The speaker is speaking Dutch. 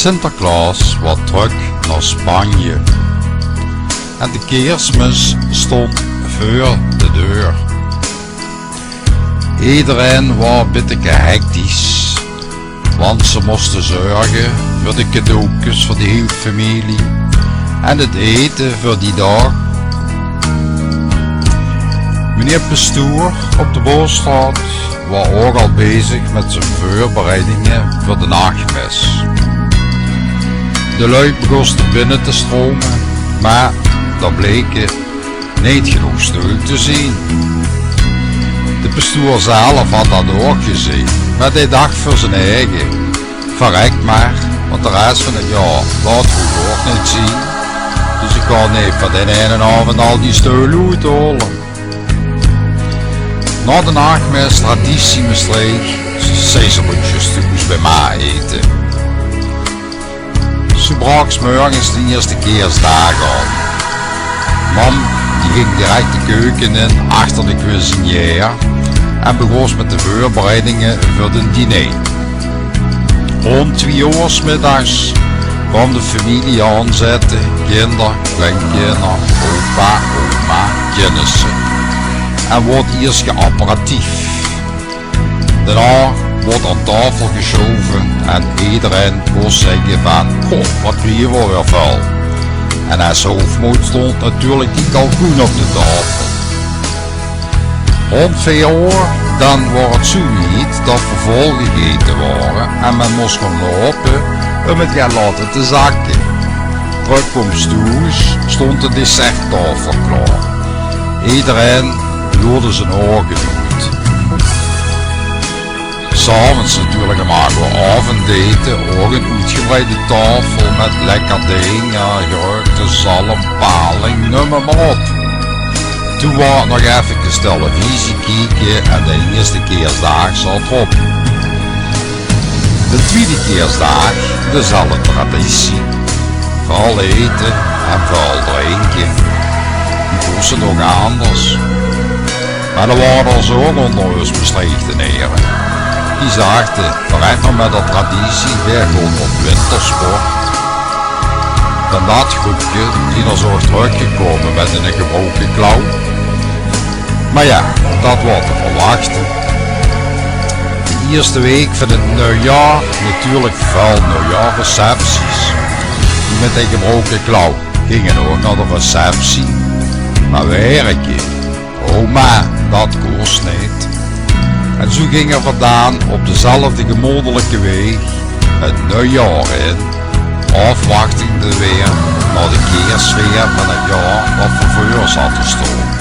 Sinterklaas was terug naar Spanje en de kerstmis stond voor de deur. Iedereen was een beetje hectisch, want ze moesten zorgen voor de cadeautjes voor de hele familie en het eten voor die dag. Meneer Pastoor op de Boorstraat was ook al bezig met zijn voorbereidingen voor de nachtmis. De lui begonnen binnen te stromen, maar daar bleken niet genoeg stoel te zien. De pastoor zelf had dat ook gezien, maar hij dacht voor zijn eigen: verrek maar, want de rest van het jaar laat we ook niet zien. Dus ik kan niet van de ene avond al die stoelen uithalen. Na de nachtmis traditie bestreek, zei ze moetjes thuis bij mij eten. Zo brak 's morgens de eerste kerstdag aan. Mam die ging direct de keuken in achter de cuisinière en begon met de voorbereidingen voor de diner. Rond 2 uur 's middags kwam de familie aanzetten, kinderen, kleinkinderen, opa, oma, kennissen. En wordt eerst geapparatief. Daarna wordt aan tafel geschoven en iedereen kon zeggen van: goh, wat we hier wel weer vuil. En als hoofdmoot stond natuurlijk die kalkoen op de tafel. Rond 4 uur dan wordt het zoiets dat we vol gegeten waren en men moest gaan lopen om het gaan laten te zakken. Terugkomst thuis stond de desserttafel klaar. Iedereen wilde zijn ogen uit. S'avonds natuurlijk maken we avondeten, ook een uitgebreide tafel met lekker dingen, geruchte zalm, paling, noem maar op. Toen was nog even televisie kijken en de eerste kerstdag zat erop. De tweede kerstdag dezelfde traditie. Vooral eten en vooral drinken. Die kost het ook anders. Maar er waren er zo ook onder ons bestreekte heren. Die zagen, vooruit nog met de traditie, weer gewoon op wintersport. Dan dat groepje die er zo teruggekomen met een gebroken klauw. Maar ja, dat wordt te verwachten. De eerste week van het nieuwjaar natuurlijk veel nieuwjaarrecepties. Die met een gebroken klauw gingen ook naar de receptie. Maar werken, oma, dat kost niet. En zo ging er vandaan op dezelfde gemoedelijke weg het nieuwjaar in, afwachtende weer naar de keersfeer van het jaar dat voor ons had te staan.